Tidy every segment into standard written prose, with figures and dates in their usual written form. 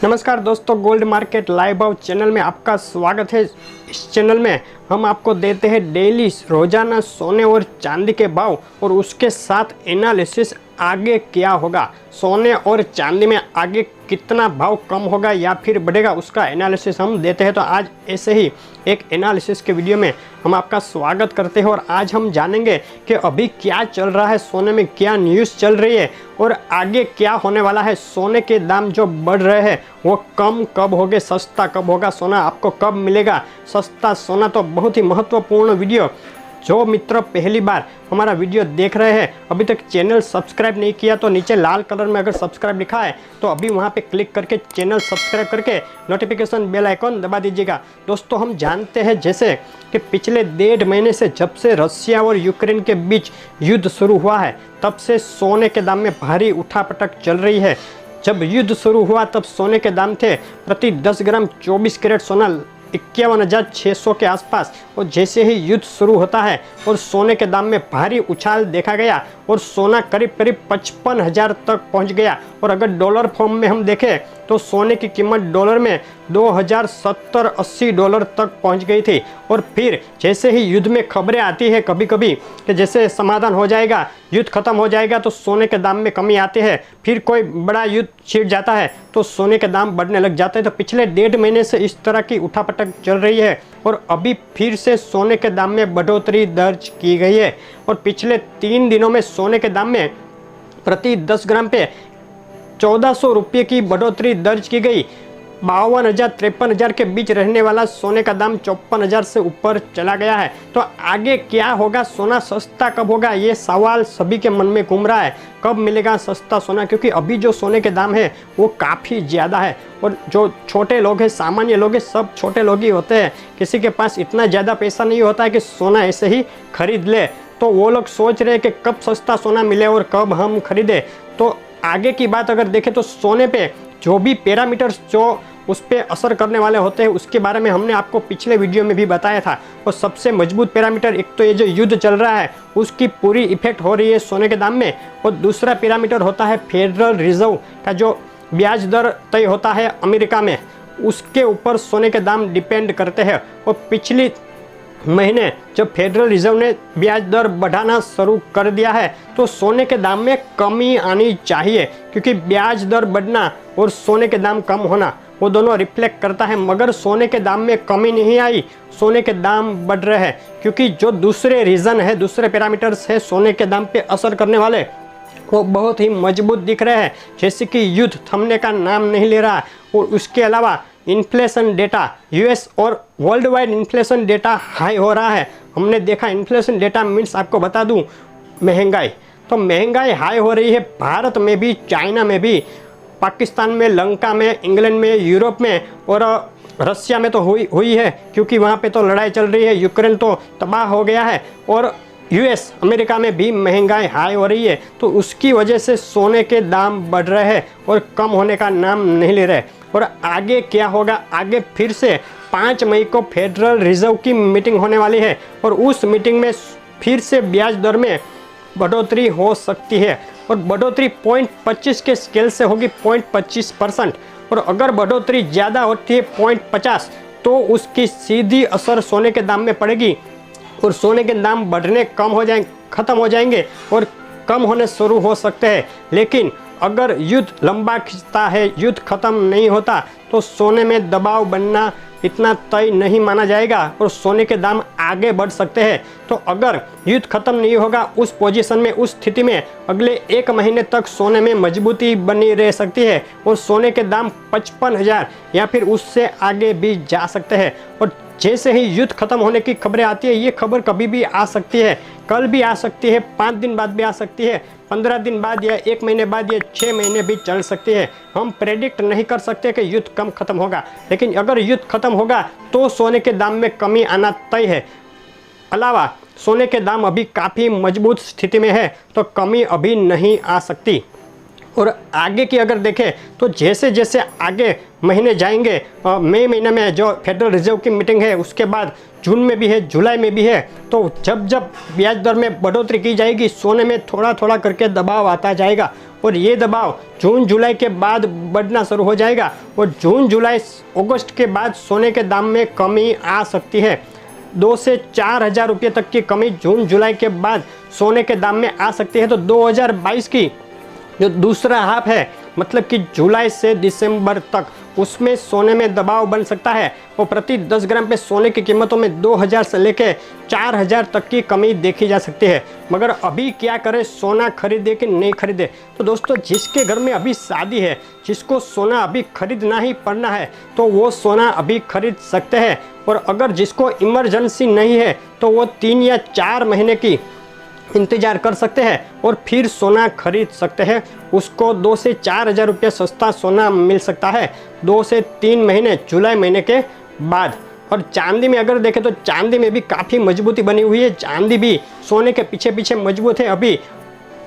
नमस्कार दोस्तों, gold market live भाव चैनल में आपका स्वागत है। इस चैनल में हम आपको देते हैं डेली रोजाना सोने और चांदी के भाव और उसके साथ एनालिसिस आगे क्या होगा, सोने और चांदी में आगे कितना भाव कम होगा या फिर बढ़ेगा, उसका एनालिसिस हम देते हैं। तो आज ऐसे ही एक एनालिसिस के वीडियो में हम आपका स्वागत करते हैं और आज हम जानेंगे कि अभी क्या चल रहा है, सोने में क्या न्यूज़ चल रही है और आगे क्या होने वाला है। सोने के दाम जो बढ़ रहे हैं वो कम कब होंगे, सस्ता कब होगा, सोना आपको कब मिलेगा, सस्ता सोना। तो बहुत ही महत्वपूर्ण वीडियो। जो मित्र पहली बार हमारा वीडियो देख रहे हैं, अभी तक चैनल सब्सक्राइब नहीं किया तो नीचे लाल कलर में अगर सब्सक्राइब लिखा है तो अभी वहां पे क्लिक करके चैनल सब्सक्राइब करके नोटिफिकेशन बेल आइकॉन दबा दीजिएगा। दोस्तों, हम जानते हैं जैसे कि पिछले 1.5 महीने से जब से रशिया और यूक्रेन के बीच युद्ध शुरू हुआ है तब से सोने के दाम में भारी उठापटक चल रही है। जब युद्ध शुरू हुआ तब सोने के दाम थे प्रति 10 ग्राम 24 कैरेट सोना 51,600 के आसपास, और जैसे ही युद्ध शुरू होता है और सोने के दाम में भारी उछाल देखा गया और सोना करीब करीब 55,000 तक पहुंच गया। और अगर डॉलर फॉर्म में हम देखें तो सोने की कीमत डॉलर में 2070-80 डॉलर तक पहुंच गई थी। और फिर जैसे ही युद्ध में खबरें आती है कभी कभी कि जैसे समाधान हो जाएगा, युद्ध खत्म हो जाएगा, तो सोने के दाम में कमी आती है। फिर कोई बड़ा युद्ध छिड़ जाता है तो सोने के दाम बढ़ने लग जाते हैं। तो पिछले 1.5 महीने से इस तरह की उठापटक चल रही है और अभी फिर से सोने के दाम में बढ़ोतरी दर्ज की गई है। और पिछले 3 दिनों में सोने के दाम में प्रति 10 ग्राम पे 1400 रुपये की बढ़ोतरी दर्ज की गई। 52,000-53,000 के बीच रहने वाला सोने का दाम 54,000 से ऊपर चला गया है। तो आगे क्या होगा, सोना सस्ता कब होगा, ये सवाल सभी के मन में घूम रहा है। कब मिलेगा सस्ता सोना, क्योंकि अभी जो सोने के दाम है वो काफ़ी ज़्यादा है। और जो छोटे लोग हैं, सामान्य लोग हैं, सब छोटे लोग ही होते हैं। किसी के पास इतना ज़्यादा पैसा नहीं होता है कि सोना ऐसे ही खरीद ले। तो वो लोग सोच रहे हैं कि कब सस्ता सोना मिले और कब हम खरीदें। तो आगे की बात अगर देखें तो सोने पे जो भी पैरामीटर्स जो उस पर असर करने वाले होते हैं उसके बारे में हमने आपको पिछले वीडियो में भी बताया था। और सबसे मजबूत पैरामीटर, एक तो ये जो युद्ध चल रहा है उसकी पूरी इफेक्ट हो रही है सोने के दाम में, और दूसरा पैरामीटर होता है फेडरल रिजर्व का जो ब्याज दर तय होता है अमेरिका में, उसके ऊपर सोने के दाम डिपेंड करते हैं। और पिछली महीने जब फेडरल रिजर्व ने ब्याज दर बढ़ाना शुरू कर दिया है तो सोने के दाम में कमी आनी चाहिए, क्योंकि ब्याज दर बढ़ना और सोने के दाम कम होना वो दोनों रिफ्लेक्ट करता है। मगर सोने के दाम में कमी नहीं आई, सोने के दाम बढ़ रहे हैं, क्योंकि जो दूसरे रीज़न है, दूसरे पैरामीटर्स है सोने के दाम पे असर करने वाले, वो बहुत ही मजबूत दिख रहे हैं। जैसे कि युद्ध थमने का नाम नहीं ले रहा, और उसके अलावा इन्फ्लेशन डेटा, यूएस और world wide inflation data high हो रहा है। हमने देखा इन्फ्लेशन डेटा मीन्स आपको बता दूं महंगाई, तो महंगाई हाई हो रही है भारत में भी, चाइना में भी, पाकिस्तान में, लंका में, इंग्लैंड में, यूरोप में, और रशिया में तो हुई है क्योंकि वहाँ पे तो लड़ाई चल रही है। यूक्रेन तो तबाह हो गया है, और यूएस अमेरिका में भी महंगाई हाई हो रही है। तो उसकी वजह से सोने के दाम बढ़ रहे हैं और कम होने का नाम नहीं ले रहे। और आगे क्या होगा, आगे फिर से 5 मई को फेडरल रिजर्व की मीटिंग होने वाली है और उस मीटिंग में फिर से ब्याज दर में बढ़ोतरी हो सकती है। और बढ़ोतरी 0.25 के स्केल से होगी 0.25%, और अगर बढ़ोतरी ज़्यादा होती है 0.50 तो उसकी सीधी असर सोने के दाम में पड़ेगी और सोने के दाम बढ़ने ख़त्म हो जाएंगे और कम होने शुरू हो सकते हैं। लेकिन अगर युद्ध लंबा खिंचता है, युद्ध खत्म नहीं होता, तो सोने में दबाव बनना इतना तय नहीं माना जाएगा और सोने के दाम आगे बढ़ सकते हैं। तो अगर युद्ध खत्म नहीं होगा, उस पोजीशन में, उस स्थिति में अगले 1 महीने तक सोने में मजबूती बनी रह सकती है और सोने के दाम 55,000 या फिर उससे आगे भी जा सकते हैं। और जैसे ही युद्ध खत्म होने की खबरें आती है, ये खबर कभी भी आ सकती है, कल भी आ सकती है, 5 दिन बाद भी आ सकती है, 15 दिन बाद या 1 महीने बाद या 6 महीने भी चल सकती है। हम प्रेडिक्ट नहीं कर सकते कि युद्ध कब खत्म होगा, लेकिन अगर युद्ध खत्म होगा तो सोने के दाम में कमी आना तय है। अलावा सोने के दाम अभी काफ़ी मजबूत स्थिति में है, तो कमी अभी नहीं आ सकती। और आगे की अगर देखें तो जैसे जैसे आगे महीने जाएंगे, मई महीने में जो फेडरल रिजर्व की मीटिंग है, उसके बाद जून में भी है, जुलाई में भी है, तो जब जब ब्याज दर में बढ़ोतरी की जाएगी सोने में थोड़ा थोड़ा करके दबाव आता जाएगा और ये दबाव जून जुलाई के बाद बढ़ना शुरू हो जाएगा और जून जुलाई अगस्त के बाद सोने के दाम में कमी आ सकती है। 2 से 4 हज़ार रुपये तक की कमी जून जुलाई के बाद सोने के दाम में आ सकती है। तो 2022 की जो दूसरा हाफ है, मतलब कि जुलाई से दिसंबर तक, उसमें सोने में दबाव बन सकता है और प्रति 10 ग्राम पे सोने की कीमतों में 2000 से लेकर 4000 तक की कमी देखी जा सकती है। मगर अभी क्या करें, सोना खरीदे कि नहीं खरीदे? तो दोस्तों, जिसके घर में अभी शादी है, जिसको सोना अभी खरीदना ही पड़ना है, तो वो सोना अभी खरीद सकते हैं। और अगर जिसको इमरजेंसी नहीं है तो वो 3 या 4 महीने की इंतजार कर सकते हैं और फिर सोना खरीद सकते हैं। उसको 2 से 4 हज़ार रुपये सस्ता सोना मिल सकता है 2 से 3 महीने जुलाई महीने के बाद। और चांदी में अगर देखें तो चांदी में भी काफ़ी मजबूती बनी हुई है। चांदी भी सोने के पीछे पीछे मजबूत है। अभी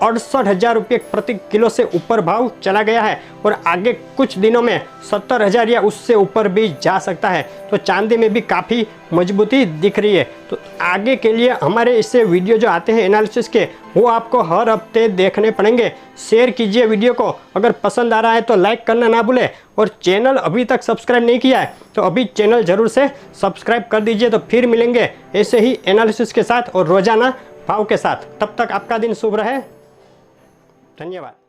68,000 रुपये प्रति किलो से ऊपर भाव चला गया है और आगे कुछ दिनों में 70,000 या उससे ऊपर भी जा सकता है। तो चांदी में भी काफ़ी मजबूती दिख रही है। तो आगे के लिए हमारे इससे वीडियो जो आते हैं एनालिसिस के, वो आपको हर हफ्ते देखने पड़ेंगे। शेयर कीजिए वीडियो को, अगर पसंद आ रहा है तो लाइक करना ना भूलें और चैनल अभी तक सब्सक्राइब नहीं किया है तो अभी चैनल ज़रूर से सब्सक्राइब कर दीजिए। तो फिर मिलेंगे ऐसे ही एनालिसिस के साथ और रोजाना भाव के साथ। तब तक आपका दिन शुभ रहे। धन्यवाद।